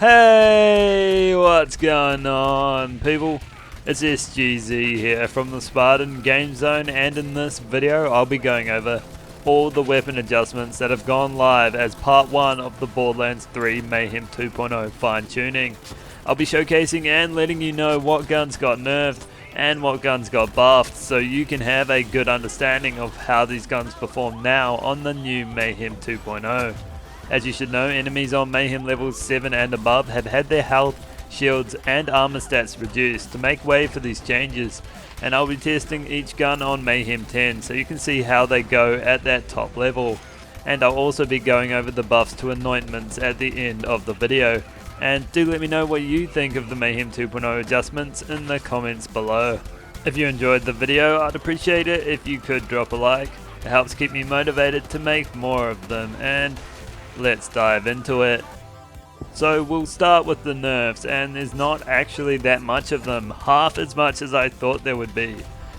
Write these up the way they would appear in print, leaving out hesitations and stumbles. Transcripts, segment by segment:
Hey, what's going on, people? It's SGZ here from the Spartan Game Zone, and in this video I'll be going over all the weapon adjustments that have gone live as part 1 of the Borderlands 3 Mayhem 2.0 fine tuning. I'll be showcasing and letting you know what guns got nerfed and what guns got buffed, so you can have a good understanding of how these guns perform now on the new Mayhem 2.0. As you should know, enemies on Mayhem levels 7 and above have had their health, shields and armor stats reduced to make way for these changes, and I'll be testing each gun on Mayhem 10 so you can see how they go at that top level. And I'll also be going over the buffs to Anointments at the end of the video. And do let me know what you think of the Mayhem 2.0 adjustments in the comments below. If you enjoyed the video, I'd appreciate it if you could drop a like. It helps keep me motivated to make more of them, and let's dive into it. So we'll start with the nerfs, and there's not actually that much of them, half as much as I thought there would be.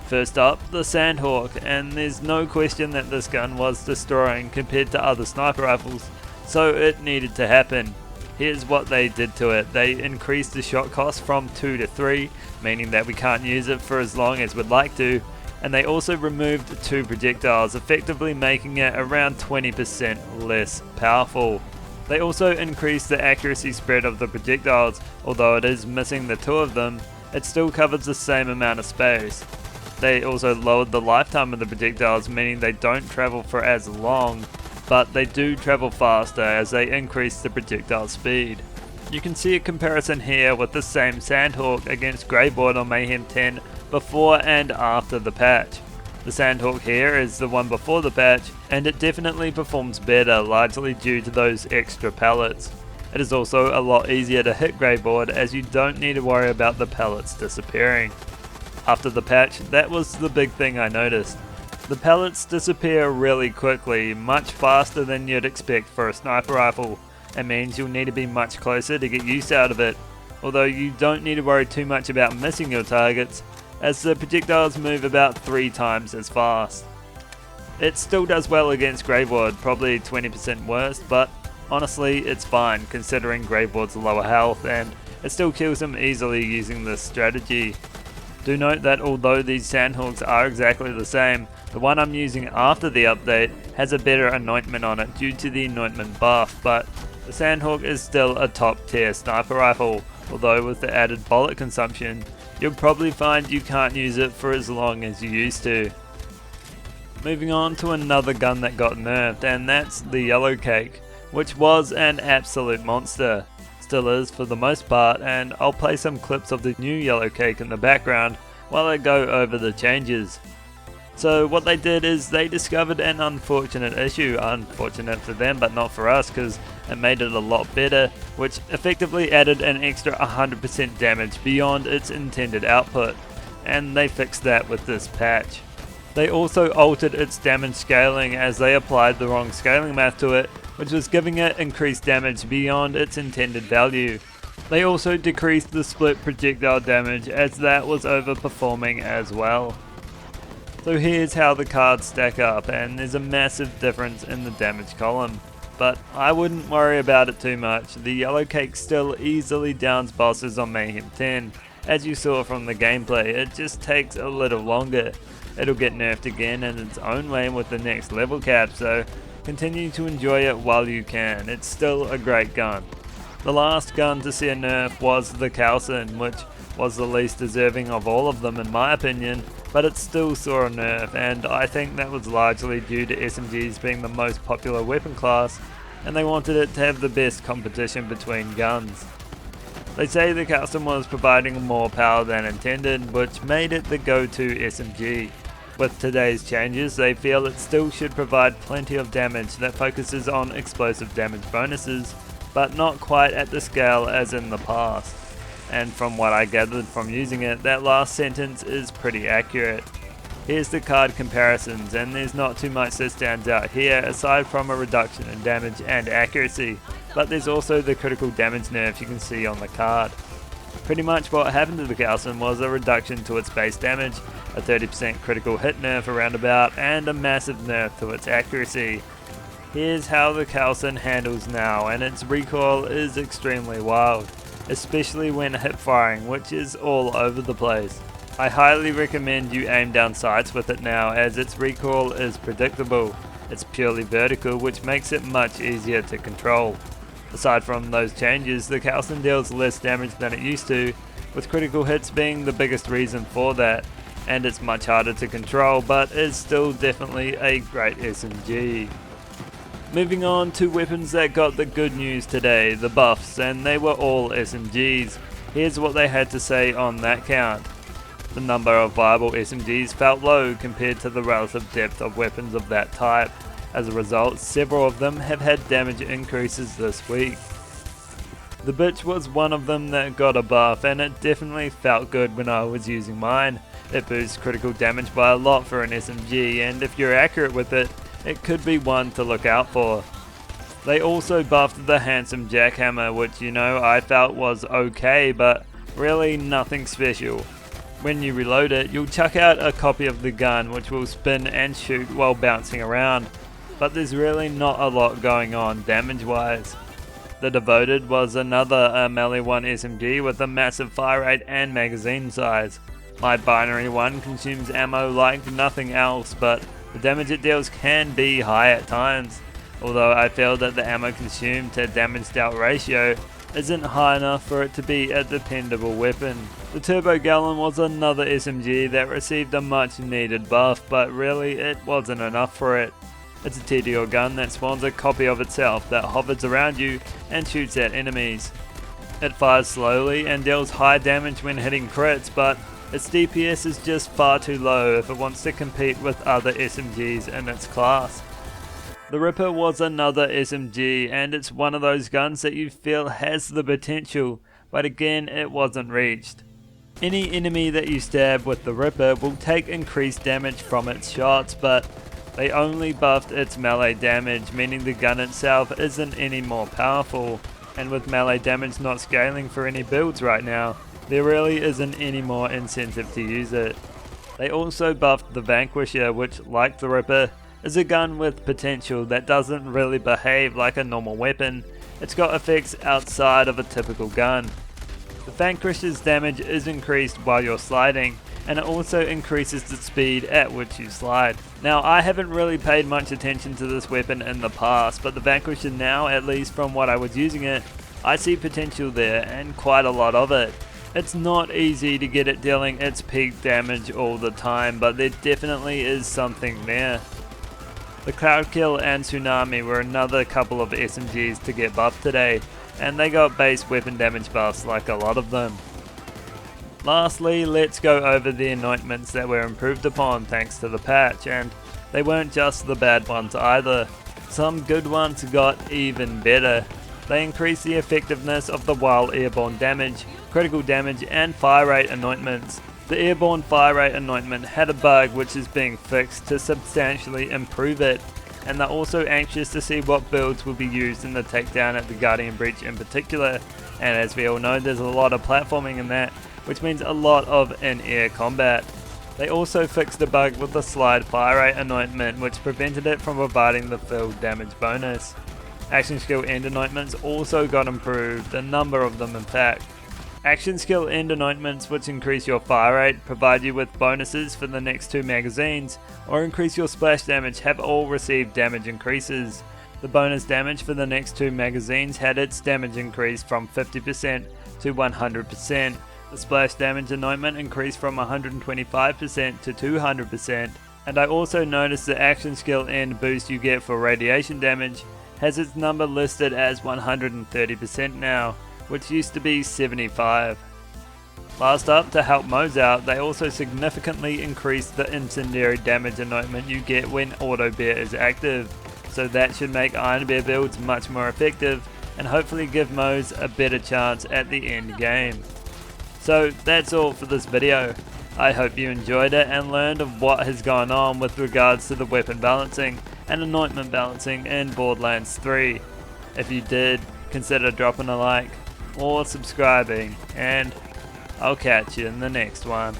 First up, the Sandhawk, and there's no question that this gun was destroying compared to other sniper rifles, so it needed to happen. Here's what they did to it. They increased the shot cost from 2 to 3, meaning that we can't use it for as long as we'd like to, and they also removed 2 projectiles, effectively making it around 20% less powerful. They also increased the accuracy spread of the projectiles. Although it is missing the 2 of them, it still covers the same amount of space. They also lowered the lifetime of the projectiles, meaning they don't travel for as long, but they do travel faster as they increase the projectile speed. You can see a comparison here with the same Sandhawk against Greyboard on Mayhem 10 before and after the patch. The Sandhawk here is the one before the patch, and it definitely performs better, largely due to those extra pellets. It is also a lot easier to hit Greyboard as you don't need to worry about the pellets disappearing. After the patch, that was the big thing I noticed. The pellets disappear really quickly, much faster than you'd expect for a sniper rifle. It means you'll need to be much closer to get use out of it, although you don't need to worry too much about missing your targets, as the projectiles move about 3 times as fast. It still does well against Greyboard, probably 20% worse, but honestly it's fine considering Greyboard's lower health, and it still kills him easily using this strategy. Do note that although these Sandhawks are exactly the same, the one I'm using after the update has a better anointment on it due to the anointment buff, but the Sandhawk is still a top tier sniper rifle, although with the added bullet consumption, you'll probably find you can't use it for as long as you used to. Moving on to another gun that got nerfed, and that's the Yellow Cake, which was an absolute monster. Still is for the most part, and I'll play some clips of the new Yellow Cake in the background while I go over the changes. So what they did is they discovered an unfortunate issue, unfortunate for them but not for us because it made it a lot better, which effectively added an extra 100% damage beyond its intended output, and they fixed that with this patch. They also altered its damage scaling as they applied the wrong scaling math to it, which was giving it increased damage beyond its intended value. They also decreased the split projectile damage as that was overperforming as well. So here's how the cards stack up, and there's a massive difference in the damage column. But I wouldn't worry about it too much. The Yellow Cake still easily downs bosses on Mayhem 10. As you saw from the gameplay, it just takes a little longer. It'll get nerfed again in its own way with the next level cap, so continue to enjoy it while you can. It's still a great gun. The last gun to see a nerf was the Kaleidoscope, which was the least deserving of all of them in my opinion, but it still saw a nerf, and I think that was largely due to SMGs being the most popular weapon class, and they wanted it to have the best competition between guns. They say the Kaleidoscope was providing more power than intended, which made it the go-to SMG. With today's changes, they feel it still should provide plenty of damage that focuses on explosive damage bonuses, but not quite at the scale as in the past. And from what I gathered from using it, that last sentence is pretty accurate. Here's the card comparisons, and there's not too much that stands out here aside from a reduction in damage and accuracy, but there's also the critical damage nerf you can see on the card. Pretty much what happened to the Kaleidoscope was a reduction to its base damage, a 30% critical hit nerf around about, and a massive nerf to its accuracy. Here's how the Kaleidoscope handles now, and its recoil is extremely wild, especially when hip firing, which is all over the place. I highly recommend you aim down sights with it now, as its recoil is predictable. It's purely vertical, which makes it much easier to control. Aside from those changes, the Kaleidoscope deals less damage than it used to, with critical hits being the biggest reason for that, and it's much harder to control, but is still definitely a great SMG. Moving on to weapons that got the good news today, the buffs, and they were all SMGs. Here's what they had to say on that count. The number of viable SMGs felt low compared to the relative depth of weapons of that type. As a result, several of them have had damage increases this week. The bitch was one of them that got a buff, and it definitely felt good when I was using mine. It boosts critical damage by a lot for an SMG, and if you're accurate with it, it could be one to look out for. They also buffed the handsome jackhammer, which I felt was okay, but really nothing special. When you reload it, you'll chuck out a copy of the gun, which will spin and shoot while bouncing around, but there's really not a lot going on damage wise. The Devoted was another melee 1 SMG with a massive fire rate and magazine size. My binary one consumes ammo like nothing else, but the damage it deals can be high at times, although I feel that the ammo consumed to damage dealt ratio isn't high enough for it to be a dependable weapon. The Turbo Gallon was another SMG that received a much needed buff, but really it wasn't enough for it. It's a TDO gun that spawns a copy of itself that hovers around you and shoots at enemies. It fires slowly and deals high damage when hitting crits, but its DPS is just far too low if it wants to compete with other SMGs in its class. The Ripper was another SMG, and it's one of those guns that you feel has the potential, but again it wasn't reached. Any enemy that you stab with the Ripper will take increased damage from its shots, but they only buffed its melee damage, meaning the gun itself isn't any more powerful, and with melee damage not scaling for any builds right now, there really isn't any more incentive to use it. They also buffed the Vanquisher, which, like the Ripper, is a gun with potential that doesn't really behave like a normal weapon. It's got effects outside of a typical gun. The Vanquisher's damage is increased while you're sliding, and it also increases the speed at which you slide. Now, I haven't really paid much attention to this weapon in the past, but the Vanquisher now, at least from what I was using it, I see potential there, and quite a lot of it. It's not easy to get it dealing its peak damage all the time, but there definitely is something there. The Cloudkill and Tsunami were another couple of SMGs to get buffed today, and they got base weapon damage buffs like a lot of them. Lastly, let's go over the anointments that were improved upon thanks to the patch, and they weren't just the bad ones either. Some good ones got even better. They increased the effectiveness of the wild airborne damage, critical damage and fire rate anointments. The airborne fire rate anointment had a bug which is being fixed to substantially improve it, and they're also anxious to see what builds will be used in the Takedown at the Guardian Breach in particular, and as we all know there's a lot of platforming in that, which means a lot of in-air combat. They also fixed the bug with the slide fire rate anointment, which prevented it from providing the field damage bonus. Action skill end anointments also got improved, a number of them in fact. Action skill end anointments, which increase your fire rate, provide you with bonuses for the next 2 magazines, or increase your splash damage, have all received damage increases. The bonus damage for the next 2 magazines had its damage increased from 50% to 100%. The splash damage anointment increased from 125% to 200%, and I also noticed the action skill end boost you get for radiation damage has its number listed as 130% now, which used to be 75. Last up, to help Mo's out, they also significantly increased the incendiary damage anointment you get when Auto Bear is active, so that should make Iron Bear builds much more effective and hopefully give Mo's a better chance at the end game. So that's all for this video. I hope you enjoyed it and learned of what has gone on with regards to the weapon balancing and anointment balancing in Borderlands 3. If you did, consider dropping a like or subscribing, and I'll catch you in the next one.